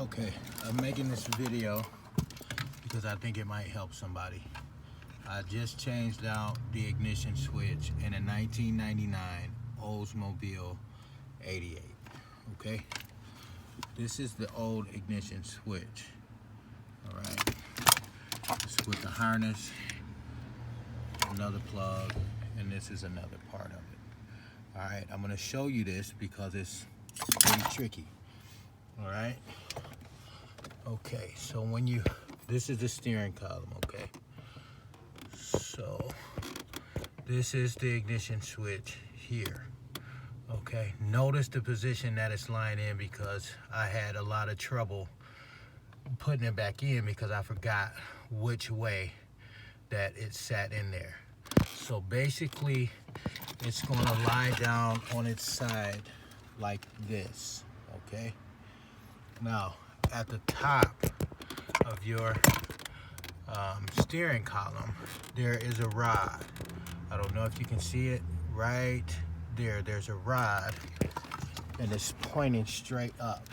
Okay, I'm making this video because I think it might help somebody. I just changed out the ignition switch in a 1999 Oldsmobile 88. Okay, this is the old ignition switch. All right, it's with the harness, another plug, and this is another part of it. All right, I'm going to show you this because it's pretty tricky. All right. Okay, so this is the steering column, okay? So this is the ignition switch here, okay? Notice the position that it's lying in because I had a lot of trouble putting it back in because I forgot which way that it sat in there. So basically, it's gonna lie down on its side like this, okay? Now, at the top of your steering column, there is a rod. I don't know if you can see it right there. There's a rod and it's pointing straight up.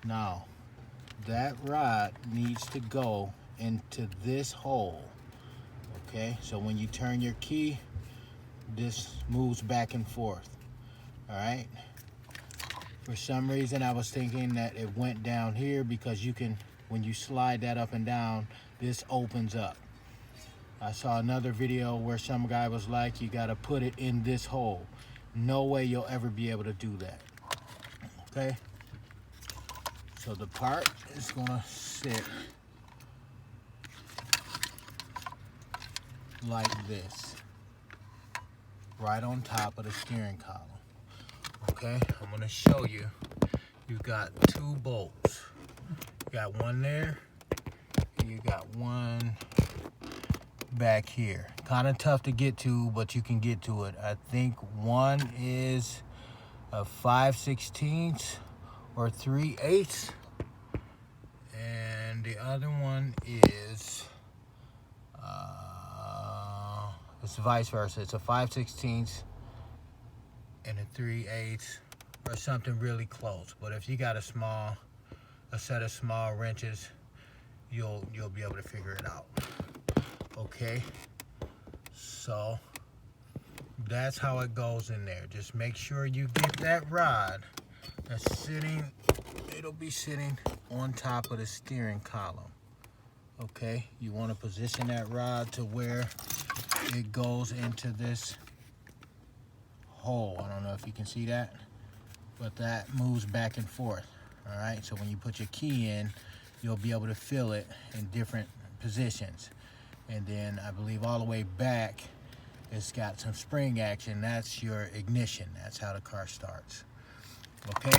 Now, that rod needs to go into this hole, okay? So when you turn your key, this moves back and forth, all right? For some reason, I was thinking that it went down here because you can, when you slide that up and down, this opens up. I saw another video where some guy was like, you gotta put it in this hole. No way you'll ever be able to do that, okay? So the part is gonna sit like this, right on top of the steering column. Okay, I'm gonna show you. You've got two bolts. You got one there, and you got one back here. Kind of tough to get to, but you can get to it. I think one is a 5/16 or 3/8, and the other one is it's vice versa. It's a 5/16 and a 3/8 or something really close. But if you got a set of small wrenches, you'll be able to figure it out. Okay, so that's how it goes in there. Just make sure you get that rod that's sitting, it'll be sitting on top of the steering column. Okay, you want to position that rod to where it goes into this hole. I don't know if you can see that, but that moves back and forth. All right, so when you put your key in, you'll be able to feel it in different positions. And then I believe all the way back, it's got some spring action. That's your ignition. That's how the car starts. Okay,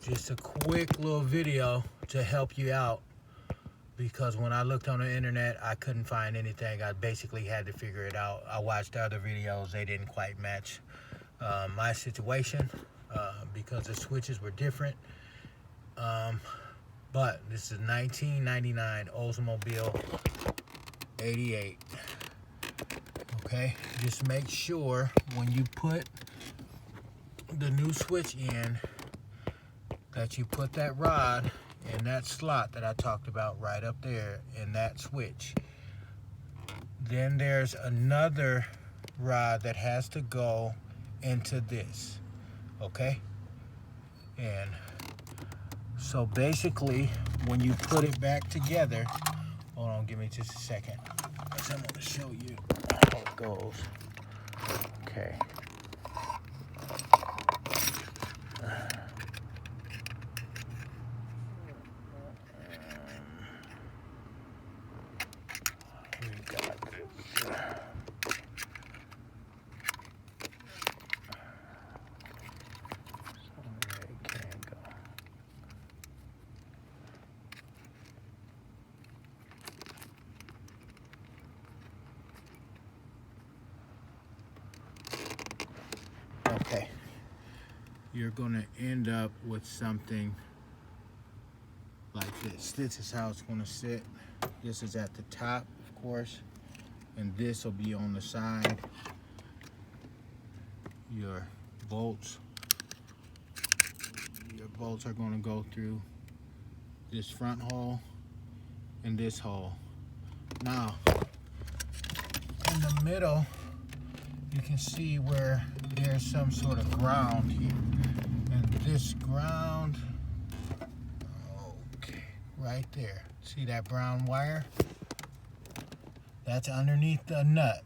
just a quick little video to help you out, because when I looked on the internet, I couldn't find anything. I basically had to figure it out. I watched other videos. They didn't quite match my situation because the switches were different. But this is 1999 Oldsmobile 88. Okay, just make sure when you put the new switch in that you put that rod in that slot that I talked about right up there in that switch. Then there's another rod that has to go into this, okay? And so basically, when you put it back together, hold on, give me just a second. I'm going to show you how it goes. Okay. Okay, you're gonna end up with something like this. This is how it's gonna sit. This is at the top, of course, and this will be on the side. Your bolts bolts are going to go through this front hole and this hole. Now, in the middle, you can see where there's some sort of ground here. And this ground, okay, right there. See that brown wire? That's underneath the nut.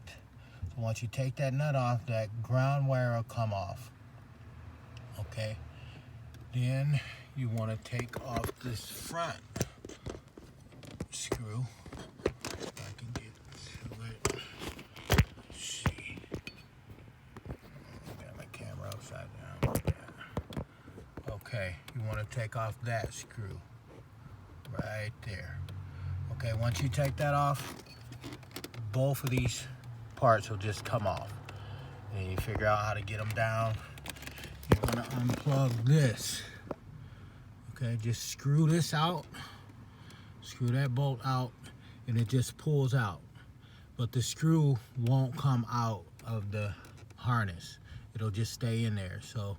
So once you take that nut off, that ground wire will come off. Okay? Then you want to take off this front screw. If I can get to it. Let's see. Got my camera upside down. Okay, you want to take off that screw right there. Okay, once you take that off, both of these parts will just come off. And you figure out how to get them down. You're going to unplug this. Okay, just screw this out. Screw that bolt out, and it just pulls out. But the screw won't come out of the harness. It'll just stay in there. So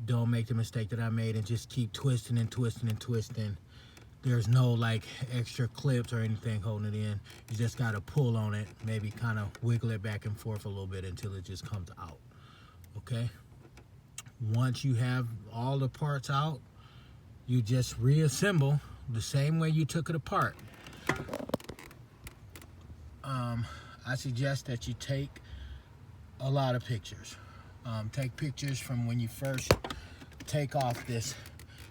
don't make the mistake that I made and just keep twisting and twisting and twisting. There's no like extra clips or anything holding it in. You just got to pull on it, maybe kind of wiggle it back and forth a little bit until it just comes out. Okay? Once you have all the parts out, you just reassemble the same way you took it apart. I suggest that you take a lot of pictures. Take pictures from when you first take off this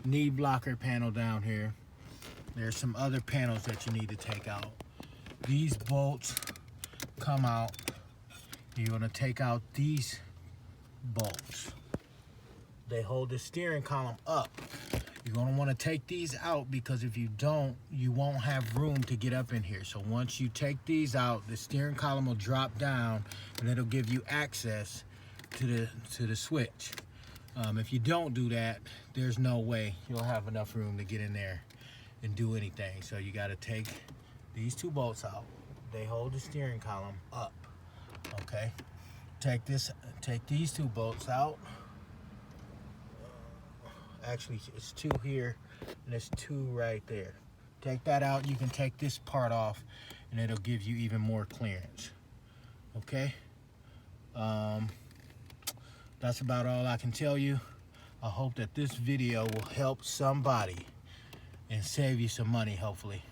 knee blocker panel down here. There's some other panels that you need to take out. These bolts come out. You're going to take out these bolts. They hold the steering column up. You're going to want to take these out because if you don't, you won't have room to get up in here. So once you take these out, the steering column will drop down and it'll give you access to the switch. If you don't do that, there's no way you'll have enough room to get in there and do anything. So you got to take these two bolts out. They hold the steering column up. Okay, take these two bolts out. Actually, it's two here and it's two right there. Take that out. You can take this part off and it'll give you even more clearance. Okay, that's about all I can tell you. I hope that this video will help somebody and save you some money, hopefully.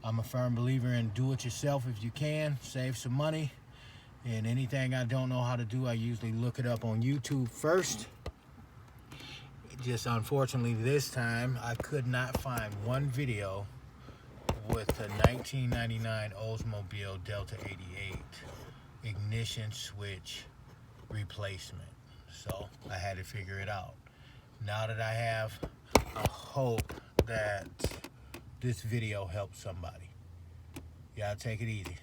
I'm a firm believer in do it yourself if you can, save some money. And anything I don't know how to do, I usually look it up on YouTube first. Just unfortunately this time, I could not find one video with the 1999 Oldsmobile Delta 88 ignition switch replacement. So I had to figure it out. Now that I have, I hope that this video helps somebody. Y'all take it easy.